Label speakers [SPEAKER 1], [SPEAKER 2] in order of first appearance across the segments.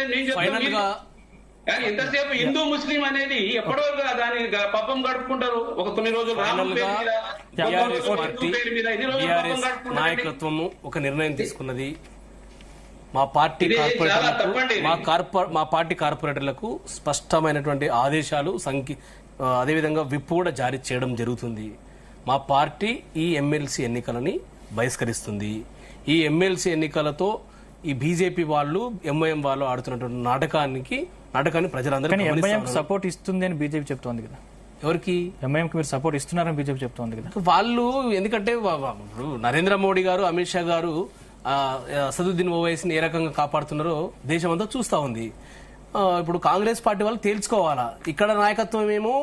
[SPEAKER 1] అనేది నేను చెప్తాను. ఎంతసేపు హిందూ ముస్లిం అనేది ఎప్పటి వరకు దాని పబ్బం గడుపుకుంటారు? ఒక 9 రోజులు రాముడి పేరు మీద,
[SPEAKER 2] నాయకత్వము ఒక నిర్ణయం తీసుకున్నది. మా పార్టీ కార్పొరేటర్లకు స్పష్టమైనటువంటి ఆదేశాలు అదేవిధంగా విప్ కూడా జారీ చేయడం జరుగుతుంది. మా పార్టీ ఈ ఎమ్మెల్సీ ఎన్నికలని బహిష్కరిస్తుంది. ఈ ఎమ్మెల్సీ ఎన్నికలతో ఈ బీజేపీ వాళ్ళు ఎంఐఎం వాళ్ళు ఆడుతున్నటువంటి నాటకాన్ని ప్రజలందరూ
[SPEAKER 3] సపోర్ట్ ఇస్తుంది అని బీజేపీ చెప్తోంది కదా.
[SPEAKER 2] ఎవరికి?
[SPEAKER 3] ఎంఐఎంకి మీరు సపోర్ట్ ఇస్తున్నారని బీజేపీ చెప్తోంది కదా.
[SPEAKER 2] వాళ్ళు ఎందుకంటే నరేంద్ర మోడీ గారు, అమిత్ షా గారు అసదుద్దీన్ ఓవైసీని ఏ రకంగా కాపాడుతున్నారో దేశం అంతా చూస్తా ఉంది. ఇప్పుడు కాంగ్రెస్ పార్టీ వాళ్ళు తేల్చుకోవాలా. ఇక్కడ నాయకత్వం ఏమో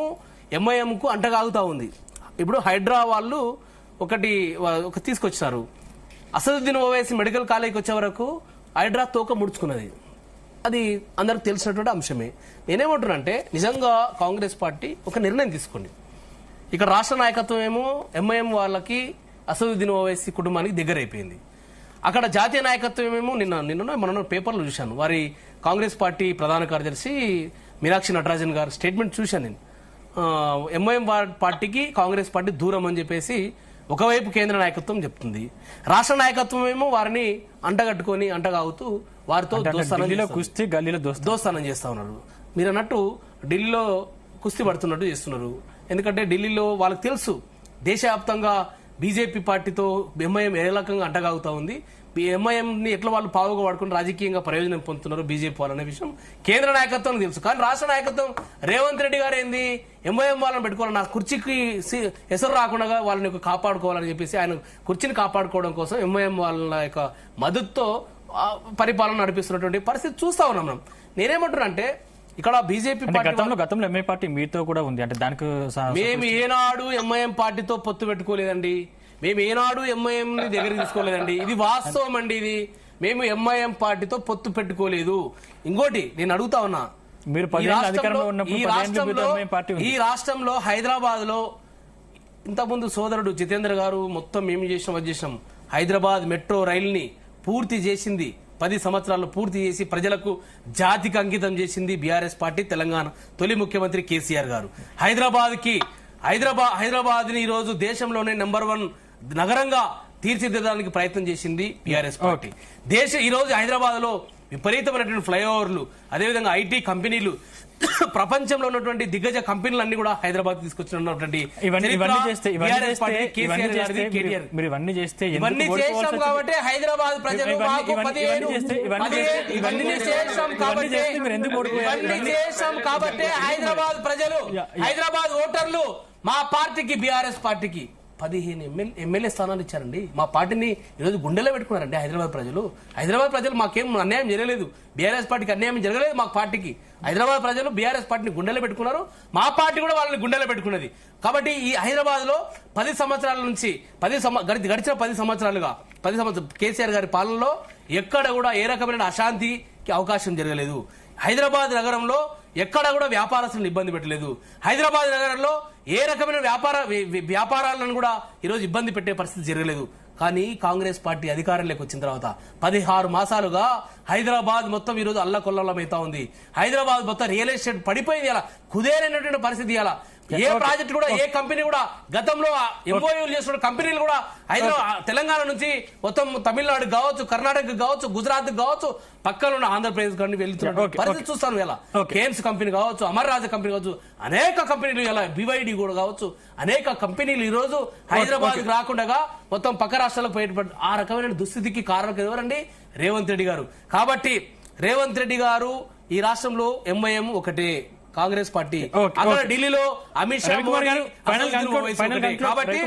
[SPEAKER 2] ఎంఐఎం కు అంటగాగుతా ఉంది. ఇప్పుడు హైడ్రా వాళ్ళు ఒకటి తీసుకొచ్చారు. అసదుద్దీన్ ఓవైసీ మెడికల్ కాలేజీకి వచ్చే వరకు హైడ్రా తోక ముడుచుకున్నది. అది అందరికి తెలిసినటువంటి అంశమే. నేనేమంటున్నానంటే నిజంగా కాంగ్రెస్ పార్టీ ఒక నిర్ణయం తీసుకోండి. ఇక్కడ రాష్ట్ర నాయకత్వం ఏమో ఎంఐఎం వాళ్ళకి అసదుద్దీన్ ఓవైసీ కుటుంబానికి దగ్గర అయిపోయింది. అక్కడ జాతీయ నాయకత్వం ఏమో నిన్న పేపర్లు చూశాను. వారి కాంగ్రెస్ పార్టీ ప్రధాన కార్యదర్శి మీనాక్షి నటరాజన్ గారు స్టేట్మెంట్ చూశాను నేను. ఎంఐఎం పార్టీకి కాంగ్రెస్ పార్టీ దూరం అని చెప్పేసి ఒకవైపు కేంద్ర నాయకత్వం చెప్తుంది. రాష్ట్ర నాయకత్వం ఏమో వారిని అంటగాగుతూ వారితో దోస్తానం చేస్తా ఉన్నారు. మీరు అన్నట్టు ఢిల్లీలో కుస్తీ పడుతున్నట్టు చేస్తున్నారు. ఎందుకంటే ఢిల్లీలో వాళ్ళకి తెలుసు దేశవ్యాప్తంగా బీజేపీ పార్టీతో ఎంఐఎం ఏ రకంగా అంటగాగుతా ఉంది. ఎంఐఎం ని ఎట్లా వాళ్ళు పావుగా వాడుకుని రాజకీయంగా ప్రయోజనం పొందుతున్నారు బీజేపీ వాళ్ళనే విషయం కేంద్ర నాయకత్వం తెలుసు. కానీ రాష్ట్ర నాయకత్వం రేవంత్ రెడ్డి గారు ఏంది ఎంఐఎం వాళ్ళని పెట్టుకోవాలి, నా కుర్చీకి ఎసరు రాకుండా వాళ్ళని కాపాడుకోవాలని చెప్పేసి ఆయన కుర్చీని కాపాడుకోవడం కోసం ఎంఐఎం వాళ్ళ యొక్క మద్దతుతో పరిపాలన నడిపిస్తున్నటువంటి పరిస్థితి చూస్తా ఉన్నాం మనం. నేనేమంటున్నా అంటే ఇక్కడ బీజేపీ
[SPEAKER 3] గతంలో ఎంఐ పార్టీ మీతో కూడా ఉంది అంటే దానికి
[SPEAKER 2] మేము ఏనాడు ఎంఐఎం పార్టీతో పొత్తు పెట్టుకోలేదండి. మేము ఏనాడు ఎంఐఎం ని దగ్గరికి తీసుకోలేదండి. ఇది వాస్తవం అండి. ఇది మేము ఎంఐఎం పార్టీతో పొత్తు పెట్టుకోలేదు. ఇంకోటి నేను అడుగుతా ఉన్నా, ఈ రాష్ట్రంలో హైదరాబాద్ లో ఇంతకుముందు సోదరుడు జితేంద్ర గారు మొత్తం మేము చేసినాం హైదరాబాద్ మెట్రో రైలుని పూర్తి చేసింది 10 సంవత్సరాలు పూర్తి చేసి ప్రజలకు జాతికి అంకితం చేసింది బీఆర్ఎస్ పార్టీ, తెలంగాణ తొలి ముఖ్యమంత్రి కేసీఆర్ గారు. హైదరాబాద్ ని ఈ రోజు దేశంలోనే నంబర్ 1 నగరంగా తీర్చిదిద్దడానికి ప్రయత్నం చేసింది బీఆర్ఎస్ పార్టీ. ఈ రోజు హైదరాబాద్ లో విపరీతమైనటువంటి ఫ్లైఓవర్లు, అదేవిధంగా ఐటీ కంపెనీలు, ప్రపంచంలో ఉన్నటువంటి దిగ్గజ కంపెనీలన్నీ కూడా హైదరాబాద్ తీసుకొచ్చినటువంటి
[SPEAKER 3] ఇవన్నీ
[SPEAKER 2] చేశాం కాబట్టి హైదరాబాద్ ప్రజలు హైదరాబాద్ ఓటర్లు మా పార్టీకి బీఆర్ఎస్ పార్టీకి 15 ఎమ్మెల్యే స్థానాలు ఇచ్చారండి. మా పార్టీని ఈరోజు గుండెలో పెట్టుకున్నారండి హైదరాబాద్ ప్రజలు. మాకేం అన్యాయం జరగలేదు, బీఆర్ఎస్ పార్టీకి అన్యాయం జరగలేదు. మా పార్టీకి హైదరాబాద్ ప్రజలు బీఆర్ఎస్ పార్టీని గుండెలో పెట్టుకున్నారు, మా పార్టీ కూడా వాళ్ళని గుండెలో పెట్టుకున్నది. కాబట్టి ఈ హైదరాబాద్ లో 10 సంవత్సరాల నుంచి గడిచిన 10 సంవత్సరాలుగా కేసీఆర్ గారి పాలనలో ఎక్కడ కూడా ఏ రకమైన అశాంతికి అవకాశం జరగలేదు. హైదరాబాద్ నగరంలో ఎక్కడ కూడా వ్యాపారస్తులను ఇబ్బంది పెట్టలేదు. హైదరాబాద్ నగరంలో ఏ రకమైన వ్యాపారాలను కూడా ఈరోజు ఇబ్బంది పెట్టే పరిస్థితి జరగలేదు. కానీ కాంగ్రెస్ పార్టీ అధికారంలోకి వచ్చిన తర్వాత 16 మాసాలుగా హైదరాబాద్ మొత్తం ఈరోజు అల్లకొల్లమైతా ఉంది. హైదరాబాద్ మొత్తం రియల్ ఎస్టేట్ పడిపోయింది. ఇలా కుదేరైనటువంటి పరిస్థితి. ఇలా ఏ ప్రాజెక్ట్ కూడా ఏ కంపెనీ కూడా గతంలో ఎంఓయూలు చేస్తున్న కంపెనీలు కూడా తెలంగాణ నుంచి మొత్తం తమిళనాడు కావచ్చు, కర్ణాటక కావచ్చు, గుజరాత్ కావచ్చు, పక్కన ఉన్న ఆంధ్రప్రదేశ్ కానీ వెళ్తున్నారు పరిస్థితి చూస్తాను. ఇలా కేమ్స్ కంపెనీ కావచ్చు, అమర్ రాజా కంపెనీ కావచ్చు, అనేక కంపెనీలు ఇలా బివైడి కూడా కావచ్చు, అనేక కంపెనీలు ఈ రోజు హైదరాబాద్ రాకుండా మొత్తం పక్క రాష్ట్రాలకు పోయేటువంటి ఆ రకమైన దుస్థితికి కారణం ఎవరండి? రేవంత్ రెడ్డి గారు. కాబట్టి రేవంత్ రెడ్డి గారు ఈ రాష్ట్రంలో ఎంఐఎం ఒకటే, కాంగ్రెస్ పార్టీ అక్కడ ఢిల్లీలో అమిత్ షా కాబట్టి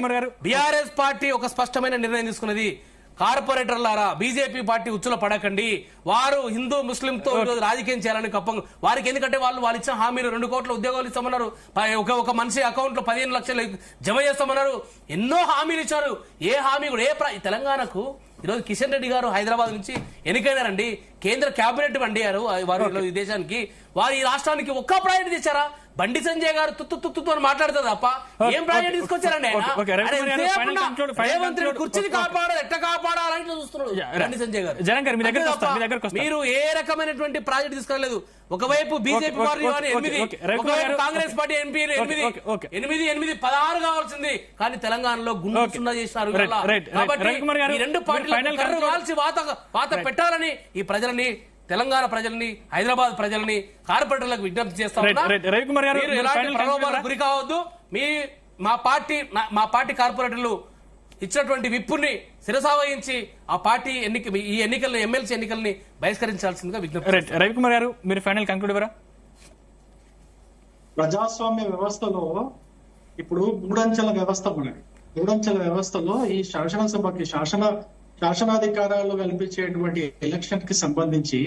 [SPEAKER 2] బీఆర్ఎస్ పార్టీ ఒక స్పష్టమైన నిర్ణయం తీసుకున్నది. కార్పొరేటర్లారా, బీజేపీ పార్టీ ఉచ్చుల పడకండి. వారు హిందూ ముస్లింతో రాజకీయం చేయాలని వారికి ఎందుకంటే వాళ్ళు ఇచ్చిన హామీలు 2 కోట్ల ఉద్యోగాలు ఇస్తామన్నారు, ఒక మనిషి అకౌంట్ లో 15 లక్షలు జమ చేస్తామన్నారు, ఎన్నో హామీలు ఇచ్చారు. ఏ హామీ కూడా తెలంగాణకు ఈరోజు కిషన్ రెడ్డి గారు హైదరాబాద్ నుంచి ఎన్నికైనారండి. కేంద్ర కేబినెట్ అండి వారు ఈ దేశానికి, వారు ఈ రాష్ట్రానికి ఒక్క ప్రాజెక్ట్ తెచ్చారా? బండి సంజయ్ గారు తుత్తు అని మాట్లాడతారు తప్ప ఏం ప్రాజెక్ట్ తీసుకొచ్చారండి రేవంత్ రెడ్డి కుర్చీని కాపాడాలి ఎట్లా కాపాడాలని చూస్తున్నాడు బండి సంజయ్ గారు. మీరు ఏ రకమైనటువంటి ప్రాజెక్ట్ తీసుకురాలేదు. ఒకవైపు బీజేపీ పార్టీ 8, కాంగ్రెస్ పార్టీ ఎంపీలు 8 16 కావాల్సింది, కానీ తెలంగాణలో గుండు సున్నా చేశారు. కాబట్టి ఈ రెండు పార్టీలు కర్రు కాల్చి వాత పెట్టాలని ఈ ప్రజలని, తెలంగాణ ప్రజల్ని, హైదరాబాద్ ప్రజల్ని, కార్పొరేటర్లకు విజ్ఞప్తి చేస్తా ఉన్నా. మీరు ఎలాంటి ప్రలోభాలకు గురి కావద్దు. మా పార్టీ కార్పొరేటర్లు ఇచ్చినటువంటి విప్పుని శిరసావహించి ఆ పార్టీ ఈ ఎన్నికలను, ఎమ్మెల్సీ ఎన్నికల్ని బహిష్కరించాల్సిందిగా విజ్ఞప్తి.
[SPEAKER 3] రవికుమార్ గారు, మీరు ఫైనల్ కంక్లూడ్ ఇవ్వరా?
[SPEAKER 4] ప్రజాస్వామ్య వ్యవస్థలో ఇప్పుడు మూడంచెల వ్యవస్థ ఉన్నది. మూడంచెల వ్యవస్థలో ఈ శాసనసభకి శాసనాధికారాలు కల్పించేటువంటి ఎలక్షన్ కి సంబంధించి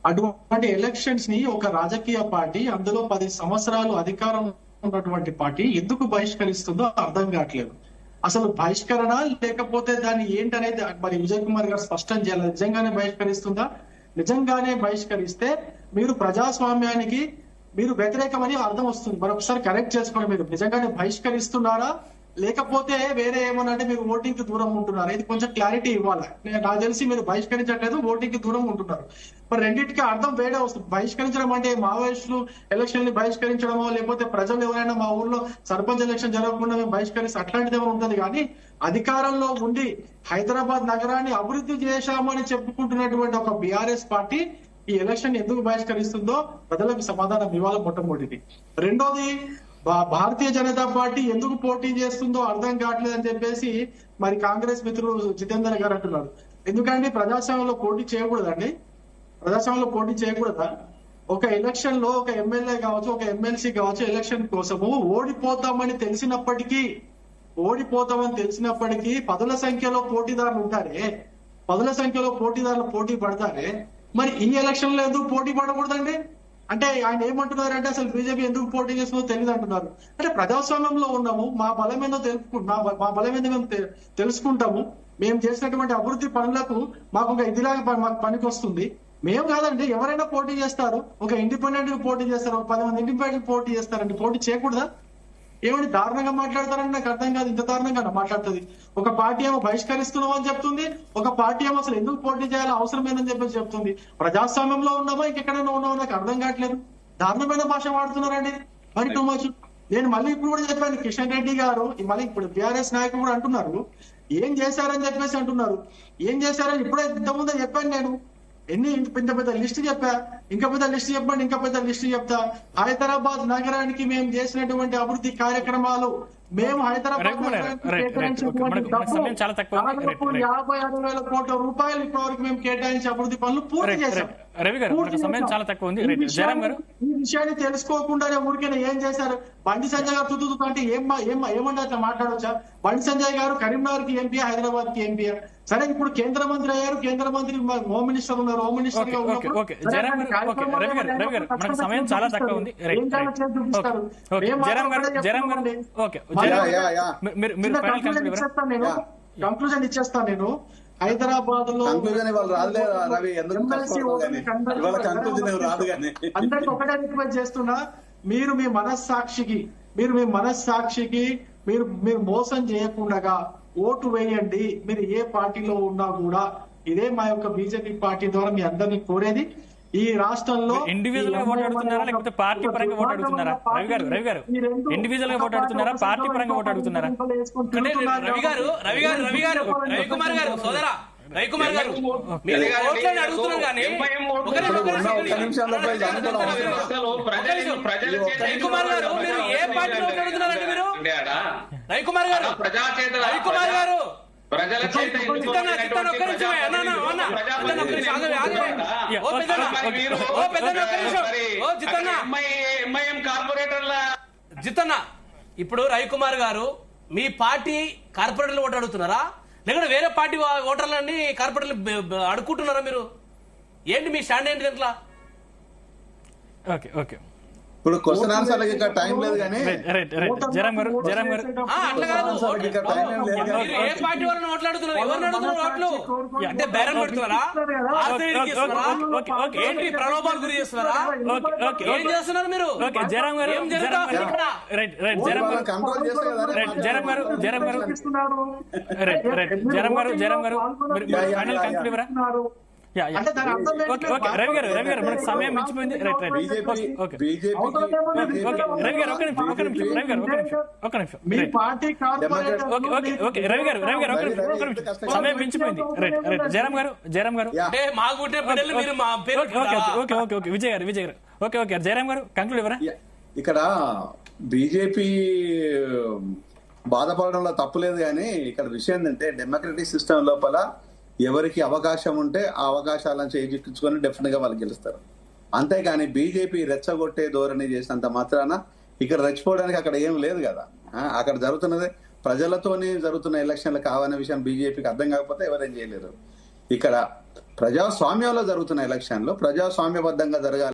[SPEAKER 4] అటువంటి ఎలక్షన్స్ ని ఒక రాజకీయ పార్టీ, అందులో 10 సంవత్సరాలు అధికారం ఉన్నటువంటి పార్టీ ఎందుకు బహిష్కరిస్తుందో అర్థం కావట్లేదు. అసలు బహిష్కరణ లేకపోతే దాన్ని ఏంటనేది మరి విజయ్ కుమార్ గారు స్పష్టం చేయాలి. నిజంగానే బహిష్కరిస్తుందా? నిజంగానే బహిష్కరిస్తే మీరు ప్రజాస్వామ్యానికి మీరు వ్యతిరేకమని అర్థం వస్తుంది. మరొకసారి కరెక్ట్ చేసుకోండి. మీరు నిజంగానే బహిష్కరిస్తున్నారా లేకపోతే వేరే ఏమన్నా అంటే మీరు ఓటింగ్ కి దూరం ఉంటున్నారు? ఇది కొంచెం క్లారిటీ ఇవ్వాలి. నాకు తెలిసి మీరు బహిష్కరించట్లేదు, ఓటింగ్ కి దూరం ఉంటున్నారు. మరి రెండింటికి అర్థం వేరే వస్తుంది. బహిష్కరించడం అంటే మావోయిస్టులు ఎలక్షన్ ని బహిష్కరించడమో, లేకపోతే ప్రజలు ఎవరైనా మా ఊర్లో సర్పంచ్ ఎలక్షన్ జరగకుండా మేము బహిష్కరిస్తే అట్లాంటిది ఏమైనా ఉంటుంది. కానీ అధికారంలో ఉండి హైదరాబాద్ నగరాన్ని అభివృద్ధి చేశామని చెప్పుకుంటున్నటువంటి ఒక బీఆర్ఎస్ పార్టీ ఈ ఎలక్షన్ ఎందుకు బహిష్కరిస్తుందో ప్రజలకు సమాధానం ఇవ్వాలి. మొట్టమొదటిది. రెండోది, భారతీయ జనతా పార్టీ ఎందుకు పోటీ చేస్తుందో అర్థం కావట్లేదు అని చెప్పేసి మరి కాంగ్రెస్ మిత్రులు జితేందర్ గారు అంటున్నారు. ఎందుకంటే ప్రజాస్వామ్యంలో పోటీ చేయకూడదండి? ప్రజాస్వామ్యంలో పోటీ చేయకూడదా? ఒక ఎలక్షన్ లో ఒక ఎమ్మెల్యే కావచ్చు, ఒక ఎమ్మెల్సీ కావచ్చు, ఎలక్షన్ కోసము ఓడిపోతామని తెలిసినప్పటికీ పదుల సంఖ్యలో పోటీదారులు ఉంటారే, పదుల సంఖ్యలో పోటీదారులు పోటీ పడతారే, మరి ఈ ఎలక్షన్ లో ఎందుకు పోటీ పడకూడదండి? అంటే ఆయన ఏమంటున్నారంటే అసలు బీజేపీ ఎందుకు పోటీ చేస్తుందో తెలియదు అంటున్నారు. అంటే ప్రజాస్వామ్యంలో ఉన్నాము, మా బలం ఏందో మేము తెలుసుకుంటాము. మేము చేసినటువంటి అభివృద్ధి పనులకు మాకు ఒక ఇదిలాగా మాకు పనికి వస్తుంది. మేము కాదండి, ఎవరైనా పోటీ చేస్తారు. ఒక ఇండిపెండెంట్ పోటీ చేస్తారు, ఒక 10 మంది ఇండిపెండెంట్ పోటీ చేస్తారండి. పోటీ చేయకూడదా? ఏమంటే దారుణంగా మాట్లాడతారని నాకు అర్థం కాదు. ఇంత దారుణంగా మాట్లాడుతుంది. ఒక పార్టీ ఏమో బహిష్కరిస్తున్నాం అని చెప్తుంది, ఒక పార్టీ ఏమో అసలు ఎందుకు పోటీ చేయాలో అవసరం ఏందని చెప్పేసి చెప్తుంది. ప్రజాస్వామ్యంలో ఉన్నామో ఇంకెక్కడైనా ఉన్నామో నాకు అర్థం కావట్లేదు. దారుణమైన భాష వాడుతున్నారండి, మరి టూ మచ్. నేను మళ్ళీ ఇప్పుడు కూడా చెప్పాను, కిషన్ రెడ్డి గారు మళ్ళీ ఇప్పుడు బీఆర్ఎస్ నాయకులు కూడా అంటున్నారు ఏం చేశారని చెప్పేసి అంటున్నారు. ఏం చేశారని ఇప్పుడే ఇంతకుముందే చెప్పాను నేను. ఇంత పెద్ద లిస్ట్ చెప్పా, ఇంకా పెద్ద లిస్ట్ చెప్పండి, ఇంకా పెద్ద లిస్ట్ చెప్తా. హైదరాబాద్ నగరానికి మేము చేసినటువంటి అభివృద్ధి కార్యక్రమాలు, మేము హైదరాబాద్ 56,000 కోట్ల రూపాయలు ఇప్పటివరకు మేము కేటాయించి అభివృద్ధి పనులు పూర్తి చేశాం. ఈ విషయాన్ని తెలుసుకోకుండానే ఊరికైనా ఏం చేశారు? బండి సంజయ్ గారు తుతు అంటే ఏమన్నా అట్లా మాట్లాడొచ్చా? బండి సంజయ్ గారు కరీంనగర్ కి ఎంపీ, హైదరాబాద్ కి ఎంపీ. సరే, ఇప్పుడు కేంద్ర మంత్రి అయ్యారు, కేంద్ర మంత్రి హోమ్ మినిస్టర్ ఉన్నారు, హోమ్ మినిస్టర్ గా ఉన్నారు.
[SPEAKER 3] సమయం చాలా తక్కువ ఉంది.
[SPEAKER 4] కంక్లూజన్ ఇచ్చేస్తాను నేను. హైదరాబాద్ లో అందరికి ఒకటే రిక్వెస్ట్ చేస్తున్నా, మీరు మీ మనస్సాక్షికి మీరు మోసం చేయకుండా ఓటు వేయండి. మీరు ఏ పార్టీలో ఉన్నా కూడా ఇదే మా యొక్క బీజేపీ పార్టీ ద్వారా మీ అందరినీ కోరేది. ఈ రాష్ట్రంలో
[SPEAKER 3] ఇండివిజువల్ గా ఓటు అడుగుతున్నారా లేకపోతే పార్టీ పరంగా ఓటు అడుగుతున్నారా? రవి గారు ఇండివిజువల్ గా ఓటు అడుగుతున్నారా, పార్టీ పరంగా ఓటు అడుగుతున్నారా?
[SPEAKER 2] రవికుమార్ గారు సోదరా, రవికుమార్ గారు ఓట్లని అడుగుతున్నారు కానీ రవికుమార్ గారు మీరు ఏ పార్టీలో ఓటు అడుగుతున్నారండి? మీరు రవికుమార్ గారు
[SPEAKER 1] ప్రజల
[SPEAKER 2] జితన్న, ఇప్పుడు రవికుమార్ గారు మీ పార్టీ కార్పొరేటర్లు ఓటు అడుగుతున్నారా లేకపోతే వేరే పార్టీ ఓటర్లన్నీ కార్పొరేటర్లు అడుక్కుంటున్నారా? మీరు ఏంటి మీ స్టాండ్ ఏంటి? దాంట్లో
[SPEAKER 3] ఓకే
[SPEAKER 5] ఇప్పుడు క్వశ్చన్ ఆన్సర్ ఇంకా టైం లేదు కానీ
[SPEAKER 3] రైట్ జయరామ్ గారు
[SPEAKER 2] అట్లా కాదు.
[SPEAKER 5] ఇంకా టైం ఏం లేదు కానీ
[SPEAKER 2] మీరు ఏ పార్టీ వాళ్ళని ఓట్లాడుతున్నారు? ఎవరిని అడుగుతున్నారు ఓట్లు? అంటే బేరం పెడుతున్నారా? ఆశ్రయానికి ఇస్తున్నారా? ఏంటి ప్రలోభాలు గురి చేస్తున్నారా? ఏం చేస్తున్నారు మీరు?
[SPEAKER 3] జయరామ్ గారు
[SPEAKER 2] ఏం జరుగుతుంది ఇక్కడ?
[SPEAKER 3] రైట్ జయరామ్ గారు
[SPEAKER 5] కంట్రోల్ చేస్తే కదా
[SPEAKER 3] రైట్ జయరామ్ గారు జయరామ్ గారు మీరు ఫైనల్ కంక్లూడ్ ఇవ్వరా?
[SPEAKER 4] అంటే దాని అర్థం ఏంటి?
[SPEAKER 3] ఓకే రవి గారు మనకు సమయం మించిపోయింది. రైట్ ఓకే రవి గారు ఒక నిమిషం
[SPEAKER 4] మీ పార్టీ కార్పొరేటర్
[SPEAKER 3] ఓకే రవి గారు ఒక నిమిషం సమయం మించిపోయింది. రైట్ జయరామ్ గారు
[SPEAKER 2] అంటే మాకు పుట్టిన బిడ్డలు మీరు మా పేరు
[SPEAKER 3] ఓకే విజయ్ గారు ఓకే జయరామ్ గారు కంక్లూడ్ ఇవ్వరా?
[SPEAKER 5] ఇక్కడ బీజేపీ బాధపడడంలో తప్పులేదు కానీ ఇక్కడ విషయం ఏంటంటే డెమోక్రటిక్ సిస్టమ్ లోపల ఎవరికి అవకాశం ఉంటే ఆ అవకాశాలను చేయించుకొని డెఫినెట్ గా వాళ్ళు గెలుస్తారు. అంతేగాని బీజేపీ రెచ్చగొట్టే ధోరణి చేసినంత మాత్రాన ఇక్కడ రెచ్చిపోవడానికి అక్కడ ఏం లేదు కదా. అక్కడ జరుగుతున్నది ప్రజలతోనే జరుగుతున్న ఎలక్షన్లు కావనే విషయం బీజేపీకి అర్థం కాకపోతే ఎవరేం చేయలేరు. ఇక్కడ ప్రజాస్వామ్యంలో జరుగుతున్న ఎలక్షన్లు ప్రజాస్వామ్యబద్ధంగా జరగాలి.